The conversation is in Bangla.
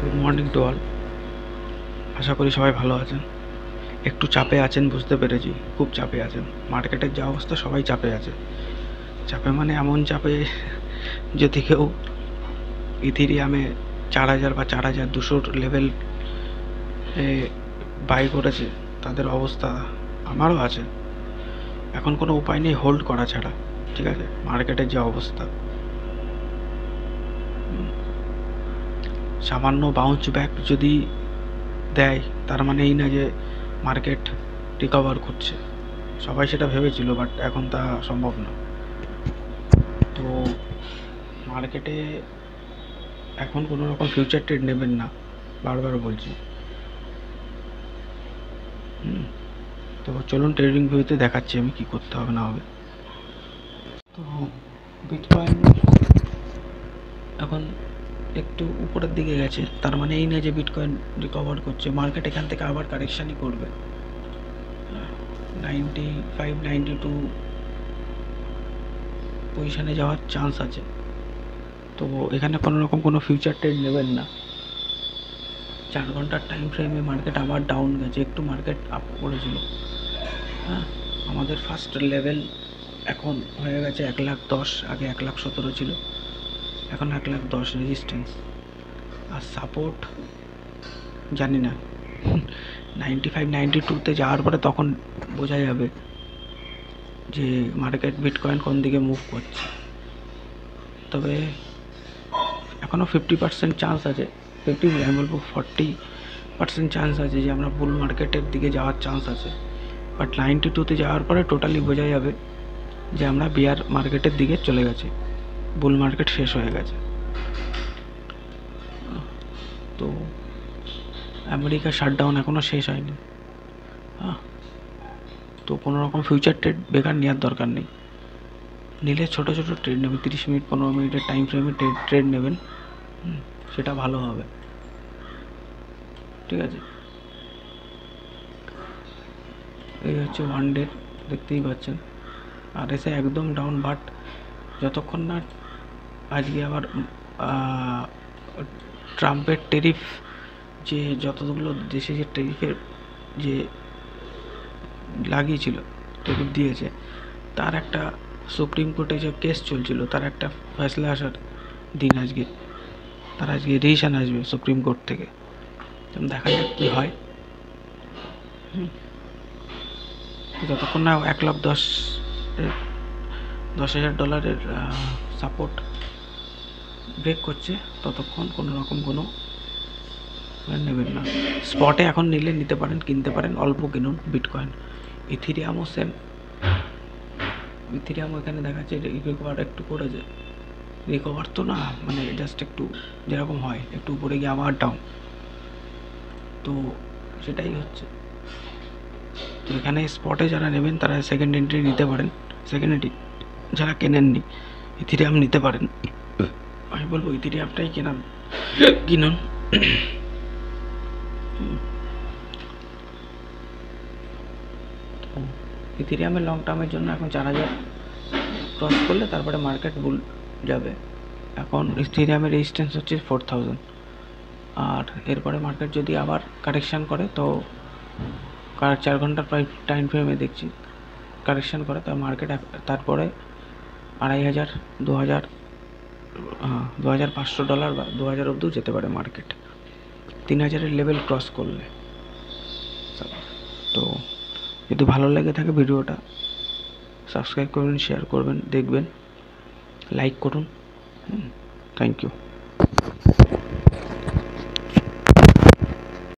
Good morning to all. আশা করি সবাই ভালো আছেন। একটু চাপে আছেন বুঝতে পেরেছি, খুব চাপে আছেন। মার্কেটের যা অবস্থা সবাই চাপে আছে। চাপে মানে এমন চাপে, যদি কেউ ইথিরিয়ামে 4000 বা 4200 লেভেল বাই করেছে তাদের অবস্থা আমারও আছে। এখন কোনো উপায় নেই হোল্ড করা ছাড়া। ঠিক আছে, মার্কেটের যে অবস্থা, সামান্য বাউন্স ব্যাক যদি দেয় তার মানে এই না যে মার্কেট রিকভার করছে। সবাই সেটা ভেবেছিল, বাট এখন তা সম্ভব না। তো মার্কেটে এখন কোনো রকম ফিউচার ট্রেড নেবেন না, বারবার বলছি। তো চলুন ট্রেডিং ভিউতে দেখাচ্ছি আমি কি করতে হবে না হবে। তো বিটকয়েন এখন একটু উপরের দিকে গেছে, তার মানে এই না যে বিটকয়েন রিকভার করছে। মার্কেট এখান থেকে আবার কারেকশানই করবে। 95-92 পজিশানে যাওয়ার চান্স আছে। তো এখানে কোনো রকম কোনো ফিউচার ট্রেড নেবেন না। 4 ঘন্টার টাইম ফ্রেমে মার্কেট আবার ডাউন গেছে, একটু মার্কেট আপ করেছিল। হ্যাঁ, আমাদের ফার্স্ট লেভেল এখন হয়ে গেছে 1,10,000। আগে 1,17,000 ছিল, এখন 1,10,000 রেজিস্ট্যান্স। আর সাপোর্ট জানি না, 95-92তে যাওয়ার পরে তখন বোঝা যাবে যে মার্কেট বিটকয়েন কোন দিকে মুভ করছে। তবে এখনও 50% চান্স আছে, 50 আমি বলবো 40% চান্স আছে যে আমরা বুল মার্কেটের দিকে যাওয়ার চান্স আছে। বাট 92তে যাওয়ার পরে টোটালি বোঝা যাবে যে আমরা বিয়ার মার্কেটের দিকে চলে গেছি, বুল মার্কেট শেষ হয়ে গেছে। তো আমেরিকা শাটডাউন এখনও শেষ হয়নি। তো কোনো রকম ফিউচার ট্রেড বেকার নেওয়ার দরকার নেই। নিলে ছোটো ছোটো ট্রেড নেবেন, 30 মিনিট 15 মিনিটের টাইম ফ্রেমে ট্রেড নেবেন, সেটা ভালো হবে। ঠিক আছে, এই হচ্ছে ওয়ান ডে, দেখতেই পাচ্ছেন। আর এসে একদম ডাউন। বাট যতক্ষণ না আজকে আবার ট্রাম্পের টেরিফ, যে যতগুলো দেশে যে টেরিফের যে লাগিয়েছিল, টেরিফ দিয়েছে, তার একটা সুপ্রিম কোর্টে যে কেস চলছিল তার একটা ফয়সলা আসার দিন আজকে। তার আজকে ডিসিশন আসবে সুপ্রিম কোর্ট থেকে, দেখা যাক কী হয়। যতক্ষণ না $1,10,000 সাপোর্ট ব্রেক করছে ততক্ষণ কোনো রকম কোনো নেবেন না। স্পটে এখন নিলে নিতে পারেন, কিনতে পারেন, অল্প কিনুন বিটকয়েন। ইথিরিয়ামও সেম। ইথিরিয়ামও এখানে দেখাচ্ছে রিকভার একটু করেছে। রিকভার তো না, মানে জাস্ট একটু যেরকম হয়, একটু উপরে গিয়ে আবার ডাউন। তো সেটাই হচ্ছে। তো এখানে স্পটে যারা নেবেন তারা সেকেন্ড এন্ট্রি নিতে পারেন। সেকেন্ড এন্ট্রি যারা কেনেননি ইথিরিয়াম নিতে পারেন। আমি বলবো ইথিরিয়ামটাই কিনুন। ইথিরিয়ামের লং টার্মের জন্য এখন 4,000 ক্রস করলে তারপরে মার্কেট বুল যাবে। এখন ইথিরিয়ামের রেজিস্ট্যান্স হচ্ছে 4,000। আর এরপরে মার্কেট যদি আবার কারেকশান করে, তো 4 ঘন্টার টাইম ফ্রেমে দেখছি কারেকশান করে, তার মার্কেট তারপরে $2,500, 2,500 বা 2,000 অবধিও যেতে পারে মার্কেট, 3,000-এর লেভেল ক্রস করলে। তো যদি ভালো লেগে থাকে ভিডিওটা সাবস্ক্রাইব করবেন, শেয়ার করবেন, দেখবেন, লাইক করুন। Thank you.